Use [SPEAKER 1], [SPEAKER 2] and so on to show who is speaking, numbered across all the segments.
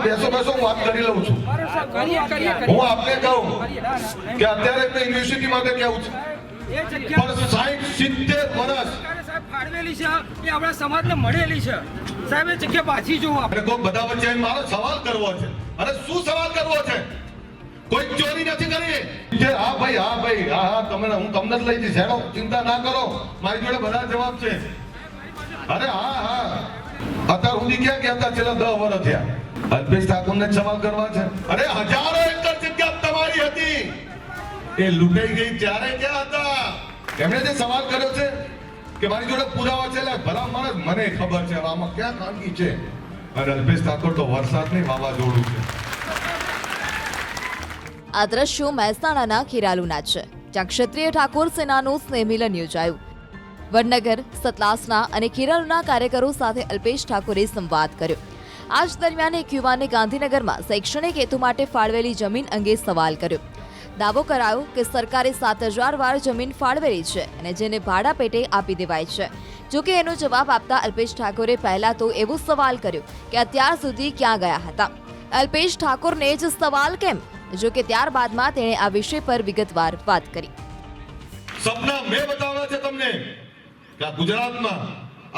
[SPEAKER 1] બેસો બેસો હું વાત કરી લઉં છું. હું આપને કહું કે અત્યારે મેં યુનિવર્સિટી માટે કેવું છું પણ 60-70 વર્ષ
[SPEAKER 2] ફાળવેલી છે એ આપણા સમાજને મળેલી છે સાહેબ. એ જગ્યા પાછી જોવો આપણે.
[SPEAKER 1] કોઈ બધા વચ્ચે મારો સવાલ કરવો છે. અરે શું સવાલ કરવો છે? કોઈ ચોરી નથી કરી. હા ભાઈ હા તમને હું તમને જ લઈ જઈશ. હેડો, ચિંતા ના કરો, મારી જોડે બધા જવાબ છે. અરે હા અત્યાર સુધી ક્યાં ગયા હતા? છેલ્લા 10 વર્ષ થયા. અલ્પેશ ઠાકોરને જ સવાલ કરવા છે. અરે હજારો એકર જગ્યા તમારી હતી, એ લૂંટાઈ ગઈ ત્યારે ક્યાં હતા? એમણે જે સવાલ કર્યો છે કે મારી જોડે પુરાવા છે, ભલા માણસ મને ખબર છે આમાં ક્યાં ખાનગી છે. અને અલ્પેશ ઠાકોર તો વરસાદની વાવાઝોડું છે.
[SPEAKER 3] આ દ્રશ્યો મહેસાણાના ખેરાલુના છે, જ્યાં ક્ષત્રિય ઠાકોર સેનાનું સ્નેહમિલન યોજાયું. વડનગર, સતલાસના અને ખેરાલુના કાર્યકરો સાથે અલ્પેશ ઠાકોરે સંવાદ કર્યો. આ જ દરમિયાન એક યુવાને ગાંધીનગરમાં શૈક્ષણિક હેતુ માટે ફાળવેલી જમીન અંગે સવાલ કર્યો. દાવો કરાયો કે સરકારે 7000 વાર જમીન ફાળવેલી છે અને જેને ભાડા પેટે આપી દેવાય છે. જોકે એનો જવાબ આપતા અલ્પેશ ઠાકોરે પહેલા તો એવો સવાલ કર્યો કે અત્યાર સુધી ક્યાં ગયા હતા. અલ્પેશ ઠાકોરને જ સવાલ કેમ? જોકે ત્યારબાદમાં તેણે આ વિષય પર વિગતવાર વાત કરી.
[SPEAKER 1] સપના મેં બતાવ્યા છે તમને કે આ ગુજરાતમાં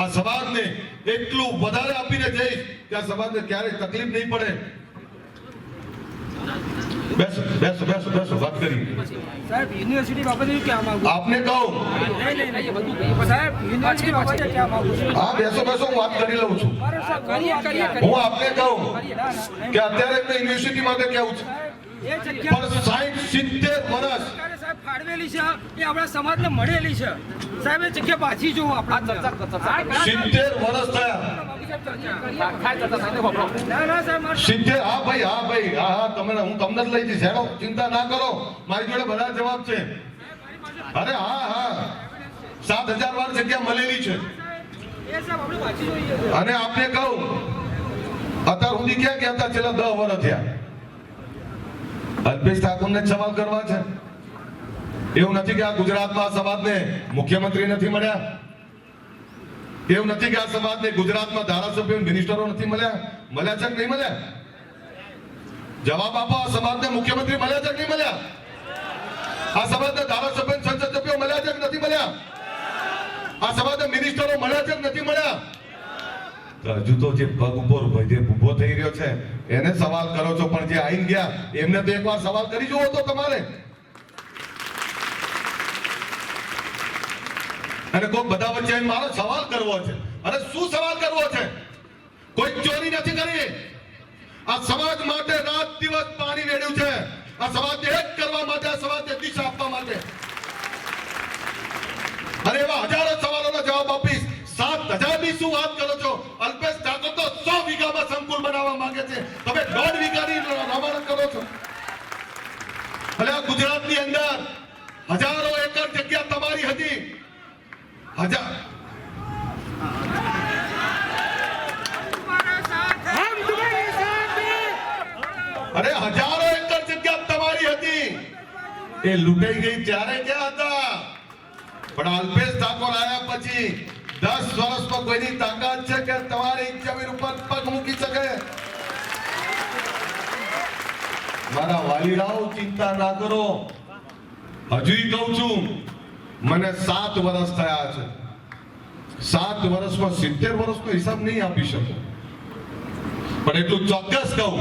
[SPEAKER 1] આ સમાજને એટલું વધારે આપીને જઈશ કે આ સમાજને ક્યારેય તકલીફ નહીં પડે. બેસો વાત કરી.
[SPEAKER 2] સાહેબ યુનિવર્સિટી બાબતે ક્યાં માંગુ
[SPEAKER 1] આપને કહું.
[SPEAKER 2] સાહેબ યુનિવર્સિટી બાબતે ક્યાં માંગુ છું.
[SPEAKER 1] હા બેસો હું વાત કરી લઉં છું. હું આપને કહું કે અત્યારે મેં યુનિવર્સિટી માટે કેવું છું
[SPEAKER 2] એ જગ્યા
[SPEAKER 1] પણ 60-70 વર્ષ
[SPEAKER 2] ફાળવેલી છે એ આપણા સમાજને મળેલી છે સાહેબ. એ જગ્યા પાછી જોવો આપણે.
[SPEAKER 1] 70 વર્ષ થયા. 70. હા ભાઈ હા તમને હું તમને જ લઈ જઈશ. હેડો, ચિંતા ના કરો, મારી જોડે બધા જવાબ છે. અરે હા 7000 વાર જગ્યા મળેલી છે.
[SPEAKER 2] એ સાહેબ આપણે પાછી જોઈએ.
[SPEAKER 1] અને આપને કહું અત્યાર સુધી ક્યાં ગયા હતા? છેલ્લા 10 વર્ષ થયા. અલ્પેશ ઠાકોરને જ સવાલ કરવા છે. એવું નથી કે આ ગુજરાતમાં સમાજને મુખ્યમંત્રી નથી મળ્યા. એવું નથી કે આ સમાજને ગુજરાતમાં ધારાસભ્યો મિનિસ્ટરો નથી મળ્યા. મળ્યા છે કે નહીં મળ્યા? જવાબ આપો. આ સમાજને મુખ્યમંત્રી મળ્યા છે કે નહીં મળ્યા? આ સમાજને ધારાસભ્ય સંસદ સભ્યો મળ્યા છે કે નથી મળ્યા? આ સમાજને મિનિસ્ટરો મળ્યા છે કે નથી મળ્યા? હજુ તો જે પગ ઉપર જે ઉભો થઈ રહ્યો છે એને સવાલ કરો છો, પણ જે આઈને ગયા એમને તો એકવાર સવાલ કરી જોવો તો તમારે. અને કોઈ બધા વચ્ચે મારો સવાલ કરવો છે. અરે શું સવાલ કરવો છે? કોઈ ચોરી નથી કરી. આ સમાજ માટે રાત દિવસ પાણી વેડ્યું છે. આ સમાજને એક કરવા માટે, આ સમાજને દિશા આપવા માટે. અને એવા હજારો સવાલોના જવાબ આપીશ. 7000 ની શું વાત કરો છો? અલ્પેશ ઠાકોર તો 100 વીઘામાં સંકુલ બનાવવા માંગે છે, તમે 1.5 વીઘાની રવાના કરો છો. અને આ ગુજરાતની અંદર હજારો એકર જગ્યા તમારી હતી. અરે હજારો એકર જગ્યા તમારી હતી, એ લૂંટાઈ ગઈ ત્યારે ક્યાં હતા? પણ અલ્પેશ ઠાકોર આયા પછી 10 વર્ષમાં કોઈની તાકાત છે કે તમારી જમીન ઉપર પગ મૂકી શકે? મારા વાલીરાઓ, ચિંતા ના કરો. હજુ કહું છું, મને 7 વર્ષ થયા છે. 7 વર્ષમાં 70 વર્ષનો હિસાબ નહીં આપી શકું, પણ એટલું ચોક્કસ કહું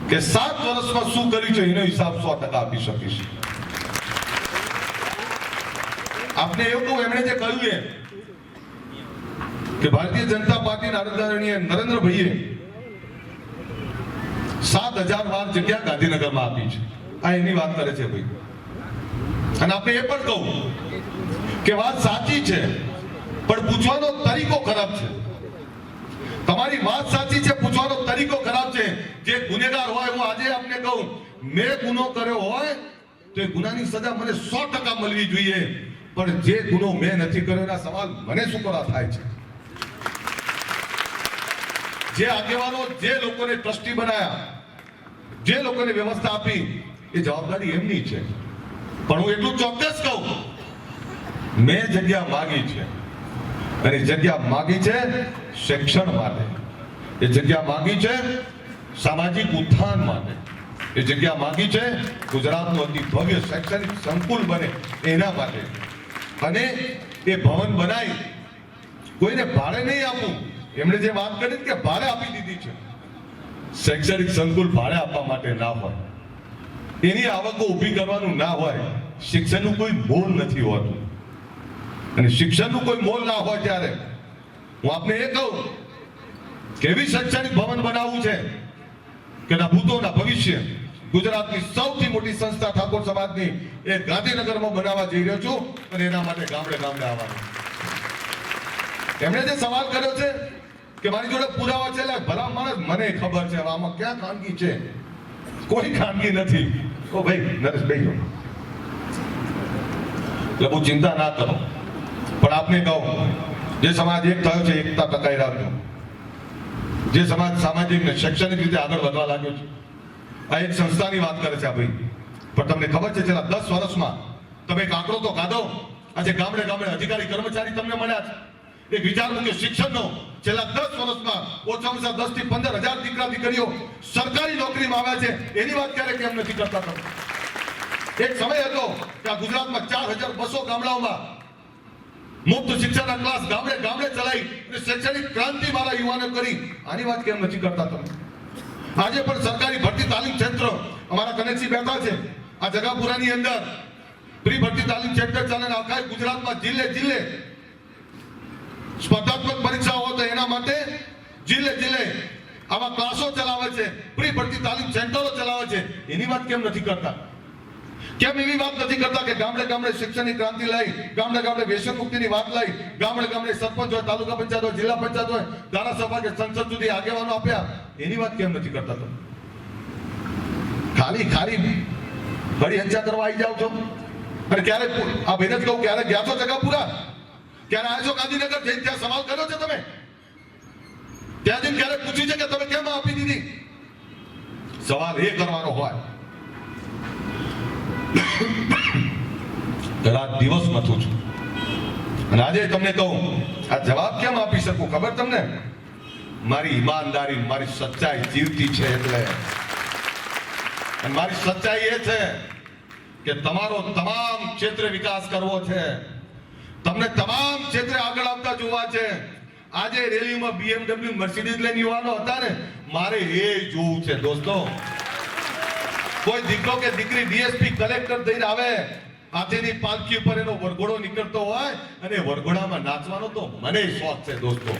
[SPEAKER 1] કે 7 વર્ષમાં શું કર્યું છે એનો હિસાબ 100% આપી શકીશ. આપને એવું કહું, એમણે જે કહ્યું કે ભારતીય જનતા પાર્ટીના આદરણીય નરેન્દ્રભાઈએ 7000 વાર જગ્યા ગાંધીનગરમાં આપી છે. આ એની વાત કરે છે ભાઈ. અને આપણે એ પણ કહું કે વાત સાચી છે, પણ પૂછવાનો તરીકો ખરાબ છે. તમારી વાત સાચી છે, પૂછવાનો તરીકો ખરાબ છે. જે ગુનેગાર હોય, હું આજે આપને કહું, મેં ગુનો કર્યો હોય તો એ ગુનાની સજા મને 100% મળવી જોઈએ. પણ જે ગુનો મેં નથી કર્યો એના સવાલ મને શું કરવા થાય છે? જે આગેવાનો, જે લોકોને ટ્રસ્ટી બનાયા, જે લોકોને વ્યવસ્થા આપી, એ જવાબદારી એમની છે. પણ હું એટલું ચોક્કસ કહું, મેં જગ્યા માંગી છે અને જગ્યા માંગી છે શિક્ષણ માટે. એ જગ્યા માંગી છે સામાજિક ઉત્થાન માટે એ જગ્યા માંગી છે ગુજરાતનું અતિ ભવ્ય શૈક્ષણિક સંકુલ બને એના માટે, અને એ ભવન બનાવી કોઈને ભાડે નહીં આપવું. એમણે જે વાત કરી કે ભાડે આપી દીધી છે, શૈક્ષણિક સંકુલ ભાડે આપવા માટે ના હોય, એની આવકો ઊભી કરવાનું ના હોય. શિક્ષણનું કોઈ મોલ નથી હોતું, અને શિક્ષણનું કોઈ મોલ ના હોય ત્યારે હું આપને એ કહું કે એવી શૈક્ષણિક ભવન બનાવવું છે કે ના ભૂતોના ભવિષ્ય ગુજરાતની સૌથી મોટી સંસ્થા ઠાકોર સમાજની એ ગાંધીનગરમાં બનાવવા જઈ રહ્યો છું, અને એના માટે ગામડે ગામડે આવવાનું. એમણે જે સવાલ કર્યો છે કે મારી જોડે પુરાવા છે, એટલે ભલા માણસ મને ખબર છે આમાં ક્યાં ખાનગી છે. કોઈ ખાનગી નથી. ઓ ભાઈ નરેશ બેસો, એટલે બહુ ચિંતા ના કરો. પણ આપને કહું, જે સમાજ એક થયો છે એકતા ટકાઈ રાખજો. જે સમાજ સામાજિક ને શૈક્ષણિક રીતે આગળ વધવા લાગ્યો છે, આ એક સંસ્થાની વાત કરે છે આ ભાઈ. પણ તમને ખબર છે છેલ્લા 10 વર્ષમાં તમે એક આંકડો તો કાઢો, આજે ગામડે ગામડે અધિકારી કર્મચારી તમને મળ્યા છે. એક વિચાર મૂક્યો શિક્ષણનો, છેલ્લા 10 વર્ષમાં ઓછામાં ઓછા 10 થી 15,000 દીકરા દીકરીઓ સરકારી નોકરીમાં આવ્યા છે. એની વાત ક્યારે કેમ નથી કરતા તમે? એક સમય હતો કે આ ગુજરાતમાં 4,200 ગામડાઓમાં મુક્ત શિક્ષણના ક્લાસ ગામડે ગામડે ચલાવી અને શૈક્ષણિક ક્રાંતિ મારા યુવાનો કરી. આની વાત કેમ નથી કરતા તમે? આજે પણ સરકારી ભરતી તાલીમ ક્ષેત્ર અમારા કનેક્સી બેઠા છે આ જગાપુરાની અંદર. પ્રી ભરતી તાલીમ સેન્ટર ચાલે, આખા ગુજરાતમાં જિલ્લે જિલ્લે સ્પર્ધાત્મક પરીક્ષાઓ હોય તો એના માટે જિલ્લે જિલ્લે આવા ક્લાસો ચલાવે છે, પ્રી ભરતી તાલીમ સેન્ટરો ચલાવે છે. એની વાત કેમ નથી કરતા? કેમ એવી વાત નથી કરતા કે ગામડે ગામડે શિક્ષણની ક્રાંતિ લાવી, ગામડે ગામડે વ્યસન મુક્તિની વાત લાવી, ગામડે ગામડે સરપંચ હોય, તાલુકા પંચાયત હોય, જિલ્લા પંચાયત હોય, ધારાસભા કે સંસદ સુધી આગેવાનો આપ્યા. એની વાત કેમ નથી કરતા તમે? ખાલી ખાલી ઘડી હંચા કરવા આવી જાવ છો. અને ક્યારે આ ભાઈને જ કહું, ક્યારે ગયા છો જગાપુરા? ક્યારે આવ્યા છો ગાંધીનગર? જઈને ત્યાં સવાલ કર્યો છે તમે? ત્યાં જઈને ક્યારે પૂછ્યું છે કે તમે કેમ આપી દીધી? સવાલ એ કરવાનો હોય. રાત દિવસ મથું છું, અને આજે તમને કહું આ જવાબ કેમ આપી શકું ખબર તમને? મારી ઈમાનદારી, મારી સચ્ચાઈ જીવતી છે એટલે. અને મારી સચ્ચાઈ એ છે કે તમારો તમામ ક્ષેત્રે વિકાસ કરવો છે, તમને તમામ ક્ષેત્રે આગળ આવતા જોવા છે. આજે રેલીમાં BMW મર્સિડીઝ લઈને યુવાનો હતા ને, મારે એ જોવું છે દોસ્તો. કોઈ દીકરો કે દીકરી ડીએસપી કલેક્ટર થઈને આવે, હાથીની પાલખી ઉપર એનો વરઘોડો નીકળતો હોય અને વરઘોડામાં નાચવાનો તો મને શોખ છે દોસ્તો.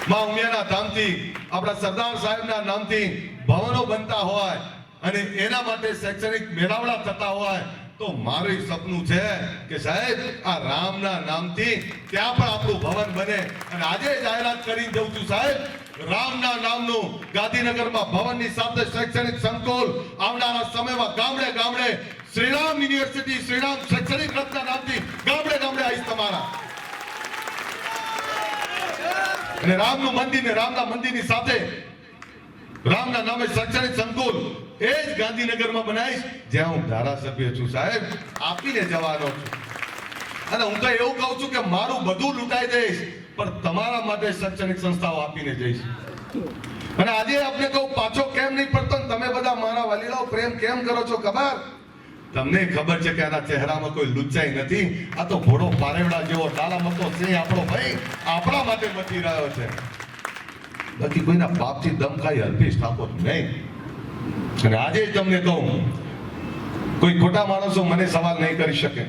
[SPEAKER 1] માં ઉમિયાના ધામથી, આપણા સરદાર સાહેબના નામથી ભવનો બનતા હોય અને એના માટે શૈક્ષણિક મેળાવડા થતા હોય તો મારું સપનું છે કે સાહેબ આ રામના નામથી ત્યાં પણ આપણું ભવન બને. અને આજે જાહેરાત કરી દઉં છું સાહેબ, રામના નામનું ગાંધીનગરમાં ભવનની સાથે શૈક્ષણિક સંકુલ આવનારા સમયમાં ગામડે ગામડે શ્રીરામ યુનિવર્સિટી, શ્રીરામ શૈક્ષણિક રત્ન નામથી ગામડે ગામડે આવીશ તમારા. અને રામનું મંદિર ને રામના મંદિરની સાથે રામના નામે શૈક્ષણિક સંકુલ એ જ ગાંધીનગરમાં બનાવીશ, જ્યાં હું ધારાસભ્ય છું સાહેબ, આપીને જવાનો છું. અને હું તો એવું કહું છું કે મારું બધું લૂંટાઈ જઈશ, પણ તમારા માટે શૈક્ષણિક સંસ્થાઓ આપીને જઈશ. અને આજે આપને કહું પાછો કેમ નહીં પડતો? તમે બધા મારા વલીલાઓ પ્રેમ કેમ કરો છો ખબર? તમને ખબર છે કે આના ચહેરામાં કોઈ લુચ્ચાઈ નથી. આ તો ઘોડો પારેવડા જેવો ડાલામતો સિંહ આપણો ભાઈ આપણા માટે મચી રહ્યો છે. બાકી કોઈના પાપથી દમ ખાઈ અલ્પેશ ઠાકોર નહીં. અને આજે તમને કહું, કોઈ ખોટા માણસો મને સવાલ નહીં કરી શકે.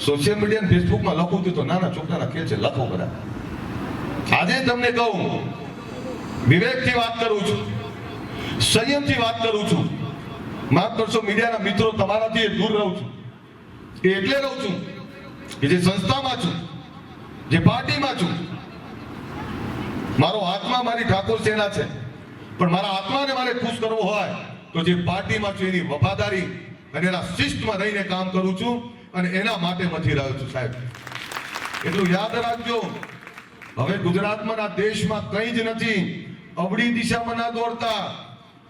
[SPEAKER 1] સોશિયલ મીડિયા ફેસબુકમાં લખું છું તો નાના છોકરાના ખેલ છે, લખો બધા. આજે તમને કહું, વિવેકથી વાત કરું છું, સંયમથી વાત કરું છું. માફ કરશો મીડિયાના મિત્રો, તમારાથી દૂર રહું છું. એ એટલે રહું છું કે જે સંસ્થામાં છું, જે પાર્ટીમાં છું, મારો આત્મા મારી ઠાકોર સેના છે. પણ મારા આત્માને મારે ખુશ કરવો હોય તો જે પાર્ટીમાં છું એની વફાદારી અને એના શિસ્તમાં રહીને કામ કરું છું, અને એના માટે મથી રહ્યો છું સાહેબ. એટલું યાદ રાખજો, હવે ગુજરાતમાં ના દેશમાં કંઈ જ નથી. અવળી દિશામાં ના દોડતા.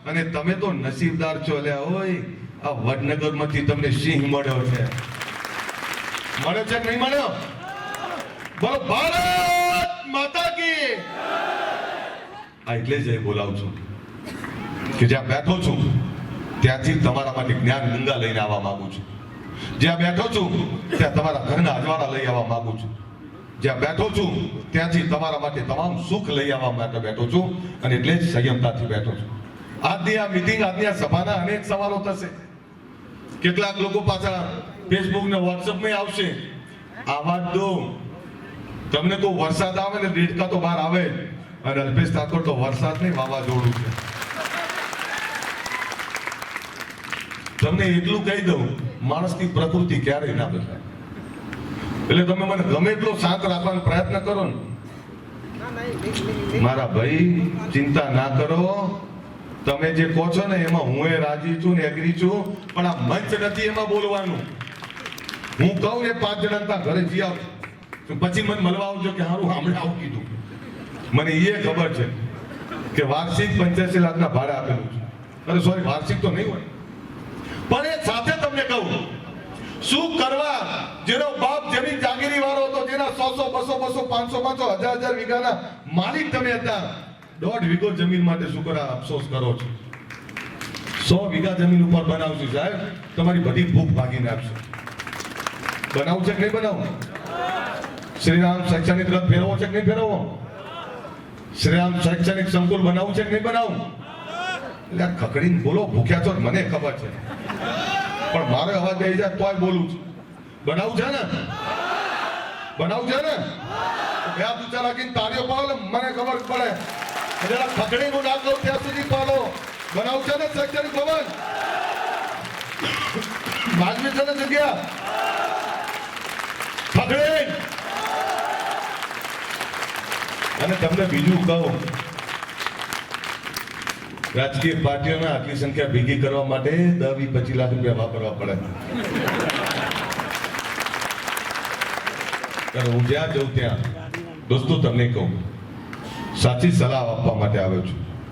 [SPEAKER 1] અને તમે તો નસીબદાર છો લે ઓય, આ વડનગરમાંથી તમને સિંહ મળ્યો છે. મળ્યો છે કે નહીં મળ્યો? બોલો ભારત માતા કી. આ એટલે જ બોલાવું છું. કે જ્યાં બેઠો છું ત્યાંથી તમારા માટે જ્ઞાન ગંગા લઈને આવવા માંગુ છું. જ્યાં બેઠો છું ત્યાં તમારા ઘરના અજવાળા લઈ આવવા માંગુ છું. જ્યાં બેઠો છું ત્યાંથી તમારા માટે તમામ સુખ લઈ આવવા માટે બેઠો છું અને એટલે જ સંયમતાથી બેઠો છું. આજની આ મીટિંગ, આજની આ સભાના અનેક સવાલો થશે. કેટલાક લોકો પાછા ફેસબુક ને વોટ્સઅપમાં આવશે. આવા દો, તમને તો વરસાદ આવે ને દેડકા તો બહાર આવે, અને અલ્પેશ ઠાકોર તો વરસાદ નહીં વાવાઝોડું છે. તમને એટલું કહી દઉં, માણસની પ્રકૃતિ ક્યારેય ના બદલાય. એટલે તમે મને ગમે એટલો શાંત રાખવાનો પ્રયત્ન કરો ને, મારા ભાઈ ચિંતા ના કરો. તમે જે કહો છો ને એમાં હું રાજી છું ને એગ્રી છું, પણ આ મંચ નથી એમાં બોલવાનું. હું કહું એ 5 જણા ઘરે જી આવજો, પછી મને મળવા આવજો કે હારું હમણાં આવું કીધું. મને એ ખબર છે કે વાર્ષિક 85 લાખના ભાડે આપેલું છે. અરે સોરી, વાર્ષિક તો નહીં હોય, પણ એ સાથે તમને કહું, શું કરવા જેનો બાપ જમીન જાગીરી વાળો હતો, જેના 100 200 500 1000 વીઘાના માલિક તમે હતા, 1.5 વીઘો જમીન માટે શું કરવા અફસોસ કરો છો? 100 વીઘા જમીન ઉપર બનાવશું સાહેબ, તમારી બધી ભૂખ ભાગી નાખશું. બનાવું છે કે નહીં બનાવું? શ્રીરામ શૈક્ષણિક રથ ફેરવો છે કે નહીં ફેરવો? શ્રીરામ શૈક્ષણિક સંકુલ બનાવવું છે કે નહીં બનાવું? એટલે ખકડીને બોલો, ભૂખ્યા છો મને ખબર છે, પણ મારો અવાજ આવી જાય તોય બોલું છું. બનાવું છે ને? બનાવું છે ને? બે ઊંચા રાખીને તાળીઓ પાડો, મને ખબર પડે. જરા ખકડી નું નામ લઉં ત્યાં સુધી પાડો. બનાવું છે ને શૈક્ષણિક ભવન? વાજબી છે ને જગ્યા? ખકડી. અને તમને બીજું કહું, રાજકીય પાર્ટીઓને આટલી સંખ્યા ભેગી કરવા માટે 10-25 લાખ રૂપિયા વાપરવા પડે. હું જ્યાં જઉં ત્યાં દોસ્તો તમને કહું, સાચી સલાહ આપવા માટે આવ્યો છું.